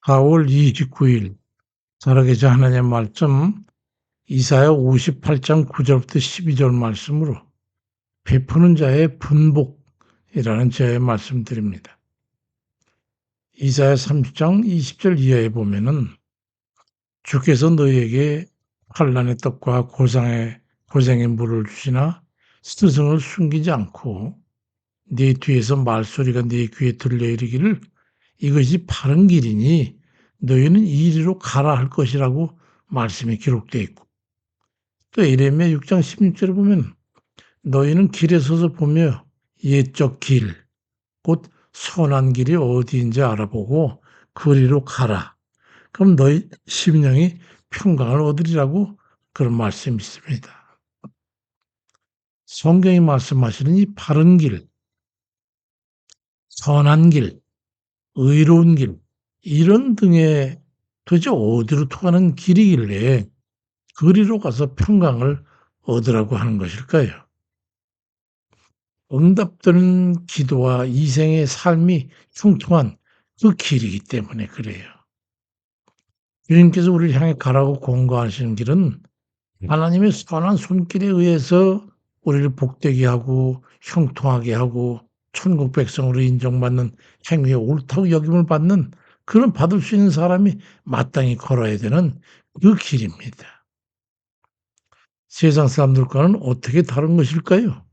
4월 29일 살아계신 하나님의 말씀 이사야 58장 9절부터 12절 말씀으로 베푸는 자의 분복이라는 제의 말씀드립니다. 이사야 30장 20절 이하에 보면은 주께서 너희에게 환난의 떡과 고생의 물을 주시나 스승을 숨기지 않고 네 뒤에서 말소리가 네 귀에 들려 이르기를 이것이 바른 길이니 너희는 이리로 가라 할 것이라고 말씀이 기록되어 있고, 또 예레미야 6장 16절에 보면 너희는 길에 서서 보며 옛적 길, 곧 선한 길이 어디인지 알아보고 그리로 가라. 그럼 너희 심령이 평강을 얻으리라고 그런 말씀이 있습니다. 성경이 말씀하시는 이 바른 길, 선한 길, 의로운 길, 이런 등의 도대체 어디로 통하는 길이길래 그리로 가서 평강을 얻으라고 하는 것일까요? 응답되는 기도와 이생의 삶이 형통한 그 길이기 때문에 그래요. 주님께서 우리를 향해 가라고 공고하시는 길은 하나님의 선한 손길에 의해서 우리를 복되게 하고 형통하게 하고 천국 백성으로 인정받는 행위에 옳다고 여김을 받는 그런 받을 수 있는 사람이 마땅히 걸어야 되는 그 길입니다. 세상 사람들과는 어떻게 다른 것일까요?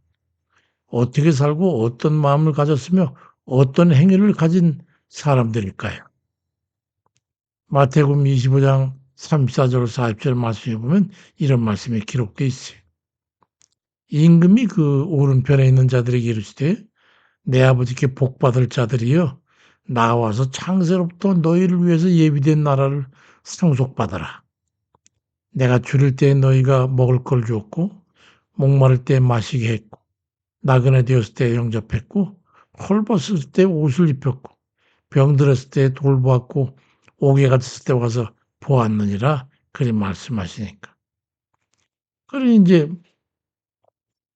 어떻게 살고 어떤 마음을 가졌으며 어떤 행위를 가진 사람들일까요? 마태복음 25장 34절 40절 말씀에 보면 이런 말씀이 기록되어 있어요. 임금이 그 오른편에 있는 자들에게 이르시되 내 아버지께 복받을 자들이여 나와서 창세로부터 너희를 위해서 예비된 나라를 상속받아라. 내가 줄일 때 너희가 먹을 걸 주었고 목마를 때 마시게 했고 나그네 되었을 때 영접했고 헐벗을 때 옷을 입혔고 병들었을 때 돌보았고 옥에 갇혔을 때 와서 보았느니라 그리 말씀하시니까. 그러니 이제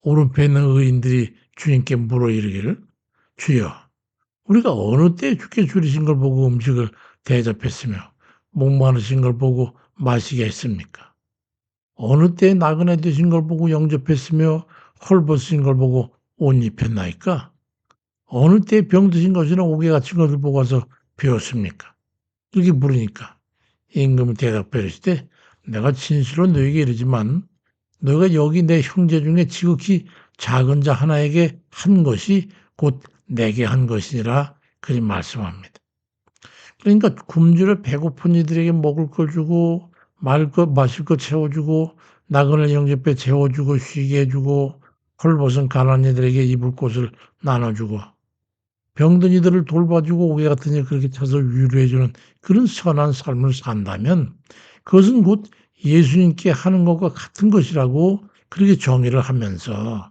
오른편에 있는 의인들이 주님께 물어 이르기를 주여 우리가 어느 때 주께 줄이신 걸 보고 음식을 대접했으며 목마르신 걸 보고 마시게 했습니까? 어느 때 나그네 되신 걸 보고 영접했으며 헐벗으신 걸 보고 옷 입혔나이까? 어느 때 병드신 것이나 옥에 갇힌 것을 보고 와서 배웠습니까? 이렇게 물으니까 임금이 대답해 이르시되 내가 진실로 너에게 이르지만 너희가 여기 내 형제 중에 지극히 작은 자 하나에게 한 것이 곧 내게 한 것이니라 그리 말씀합니다. 그러니까 굶주려 배고픈 이들에게 먹을 걸 주고 마실 것 채워주고 나그네 영접해 재워주고 쉬게 해주고 헐벗은 가난한 이들에게 입을 곳을 나눠주고 병든 이들을 돌봐주고 옥에 같은 일 그렇게 쳐서 위로해주는 그런 선한 삶을 산다면 그것은 곧 예수님께 하는 것과 같은 것이라고 그렇게 정의를 하면서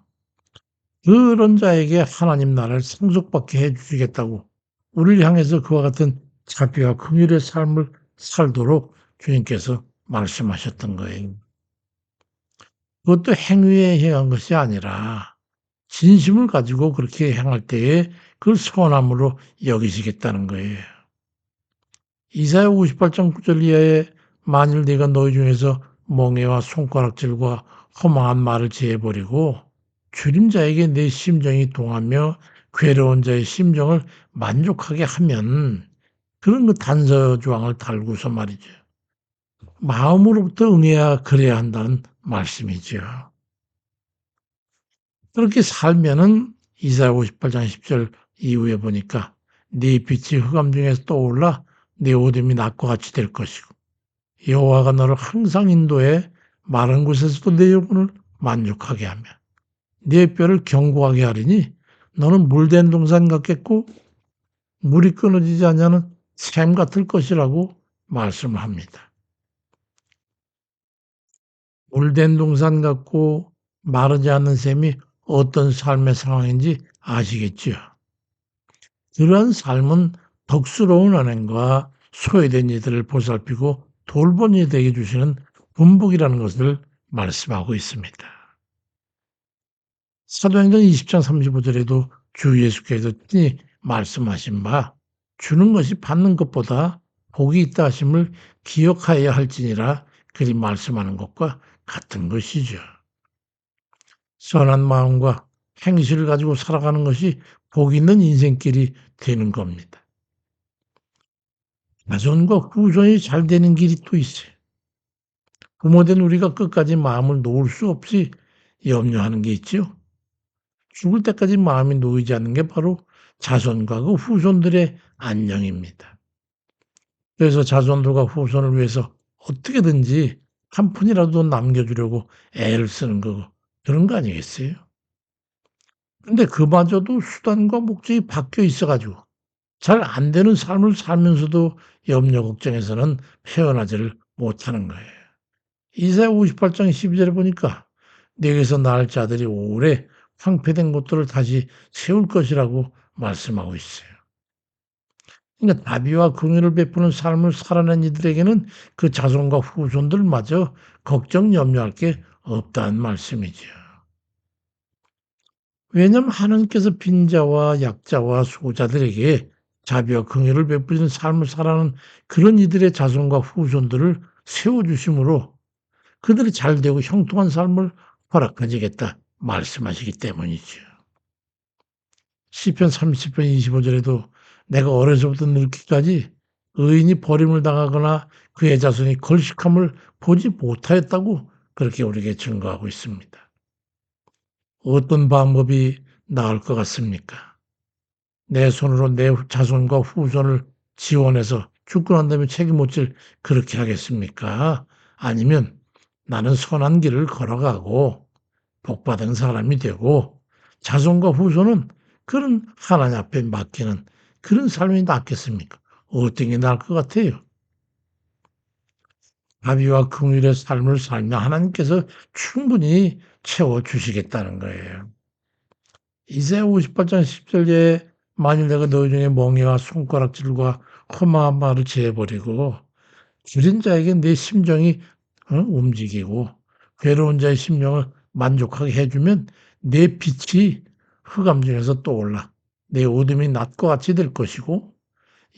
그런 자에게 하나님 나라를 상속받게 해 주시겠다고 우리를 향해서 그와 같은 자비와 긍휼의 삶을 살도록 주님께서 말씀하셨던 거예요. 그것도 행위에 행한 것이 아니라 진심을 가지고 그렇게 행할 때에 그걸 선함으로 여기시겠다는 거예요. 이사야 58장 9절 이하에 만일 네가 너희 중에서 멍에와 손가락질과 허망한 말을 제해버리고 줄임자에게 내 심정이 동하며 괴로운 자의 심정을 만족하게 하면 그런 그 단서조항을 달고서 말이죠. 마음으로부터 응해야 그래야 한다는 말씀이죠. 그렇게 살면은 이사야 58장 10절 이후에 보니까 네 빛이 흑암 중에서 떠올라 네 어둠이 낮과 같이 될 것이고 여호와가 너를 항상 인도해 마른 곳에서도 내 영혼을 만족하게 하며 네 뼈를 견고하게 하리니 너는 물된 동산 같겠고 물이 끊어지지 않냐는 샘 같을 것이라고 말씀합니다. 물된 동산 같고 마르지 않는 샘이 어떤 삶의 상황인지 아시겠지요? 그러한 삶은 덕스러운 언행과 소외된 이들을 보살피고 돌본 이들에게 주시는 분복이라는 것을 말씀하고 있습니다. 사도행전 20장 35절에도 주 예수께서 말씀하신 바 주는 것이 받는 것보다 복이 있다 하심을 기억하여야 할지니라 그리 말씀하는 것과 같은 것이죠. 선한 마음과 행실을 가지고 살아가는 것이 복 있는 인생길이 되는 겁니다. 자손과 후손이 잘 되는 길이 또 있어요. 부모된 우리가 끝까지 마음을 놓을 수 없이 염려하는 게 있죠. 죽을 때까지 마음이 놓이지 않는 게 바로 자손과 그 후손들의 안녕입니다. 그래서 자손들과 후손을 위해서 어떻게든지 한 푼이라도 남겨주려고 애를 쓰는 거 그런 거 아니겠어요? 근데 그마저도 수단과 목적이 바뀌어 있어 가지고 잘 안 되는 삶을 살면서도 염려 걱정에서는 헤어나지를 못하는 거예요. 이사야 58장 12절에 보니까 내게서 낳을 자들이 오래 황폐된 곳들을 다시 세울 것이라고 말씀하고 있어요. 그러니까 자비와 긍휼을 베푸는 삶을 살아낸 이들에게는 그 자손과 후손들마저 걱정 염려할 게 없다는 말씀이죠. 왜냐하면 하나님께서 빈자와 약자와 수고자들에게 자비와 긍휼을 베푸는 삶을 살아가는 그런 이들의 자손과 후손들을 세워주심으로 그들이 잘되고 형통한 삶을 허락하시겠다 말씀하시기 때문이죠. 시편 30편 25절에도 내가 어려서부터 늙기까지 의인이 버림을 당하거나 그의 자손이 걸식함을 보지 못하였다고 그렇게 우리에게 증거하고 있습니다. 어떤 방법이 나을 것 같습니까? 내 손으로 내 자손과 후손을 지원해서 죽고 난 다음에 책임 못 질 그렇게 하겠습니까? 아니면 나는 선한 길을 걸어가고 복받은 사람이 되고 자손과 후손은 그런 하나님 앞에 맡기는 그런 삶이 낫겠습니까? 어떤 게 나을 것 같아요? 자비와 긍휼의 삶을 살며 하나님께서 충분히 채워주시겠다는 거예요. 이사야 58장 10절에 만일 내가 너희 중에 멍에와 손가락질과 험한 말을 제해버리고 줄인 자에게 내 심정이 움직이고 괴로운 자의 심령을 만족하게 해주면 내 빛이 흑암 중에서 떠올라 내 어둠이 낮과 같이 될 것이고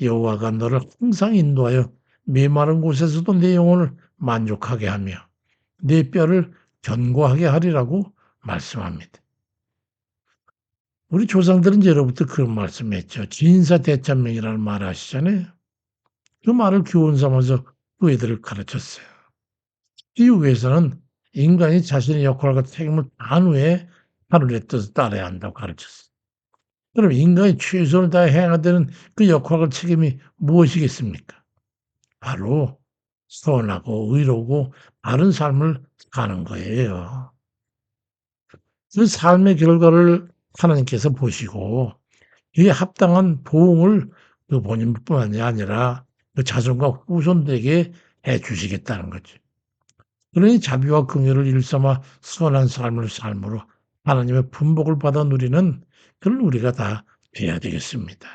여호와가 너를 항상 인도하여 메마른 곳에서도 내 영혼을 만족하게 하며 내 뼈를 견고하게 하리라고 말씀합니다. 우리 조상들은 예로부터 그런 말씀했죠. 진사대천명이라는 말 아시잖아요. 그 말을 교훈 삼아서 그 애들을 가르쳤어요. 이유에서는 인간이 자신의 역할과 책임을 다한 후에 하늘의 뜻을 따라야 한다고 가르쳤어요. 그럼 인간이 최선을 다해 해야 되는 그 역할과 책임이 무엇이겠습니까? 바로 선하고 의로고 바른 삶을 사는 거예요. 그 삶의 결과를 하나님께서 보시고 이에 합당한 보응을 그 본인뿐만이 아니라 그 자손과 후손들에게 해 주시겠다는 거죠. 그러니 자비와 긍휼을 일삼아 선한 삶을 삶으로 하나님의 분복을 받아 누리는 그런 우리가 다 돼야 되겠습니다.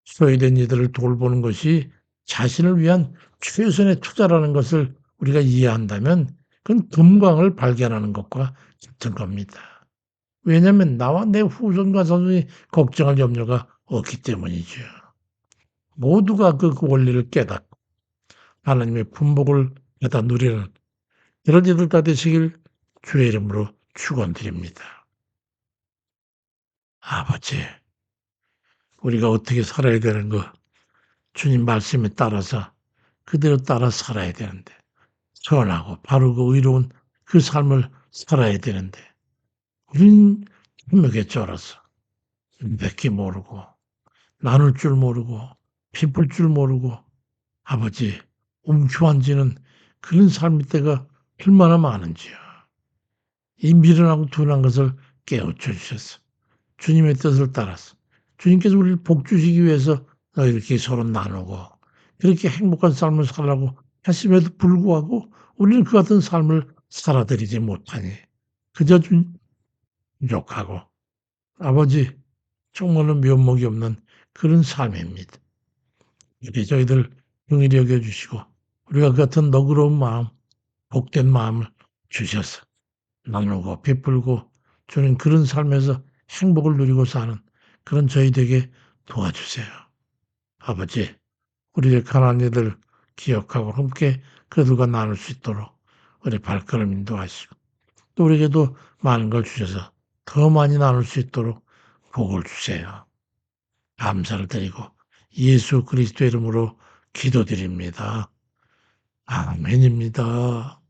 소외된 이들을 돌보는 것이 자신을 위한 최선의 투자라는 것을 우리가 이해한다면 그건 금광을 발견하는 것과 같은 겁니다. 왜냐하면 나와 내 후손과 자손이 걱정할 염려가 없기 때문이죠. 모두가 그 원리를 깨닫고 하나님의 분복을 받아 누리는 그런 이들 다 되시길 주의 이름으로 축원드립니다. 아버지, 우리가 어떻게 살아야 되는 거 주님 말씀에 따라서 그대로 따라 살아야 되는데 선하고 바르고 의로운 그 삶을 살아야 되는데 우린 힘에게 쩔어서 맺기 모르고 나눌 줄 모르고 베풀 줄 모르고 아버지 움켜앉는 그런 삶의 때가 얼마나 많은지요. 이 미련하고 둔한 것을 깨우쳐 주셔서 주님의 뜻을 따라서 주님께서 우리를 복 주시기 위해서 이렇게 서로 나누고 그렇게 행복한 삶을 살라고 하심에도 불구하고 우리는 그 같은 삶을 살아들이지 못하니 그저 부족하고 아버지 정말로 면목이 없는 그런 삶입니다. 우리 저희들 긍휼히 여겨 주시고 우리가 그 같은 너그러운 마음, 복된 마음을 주셔서 나누고 베풀고 주는 그런 삶에서 행복을 누리고 사는 그런 저희 되게 도와주세요. 아버지, 우리의 가난한 이들 기억하고 함께 그들과 나눌 수 있도록 우리 발걸음 인도하시고 또 우리에게도 많은 걸 주셔서 더 많이 나눌 수 있도록 복을 주세요. 감사를 드리고 예수 그리스도 이름으로 기도드립니다. 아멘입니다.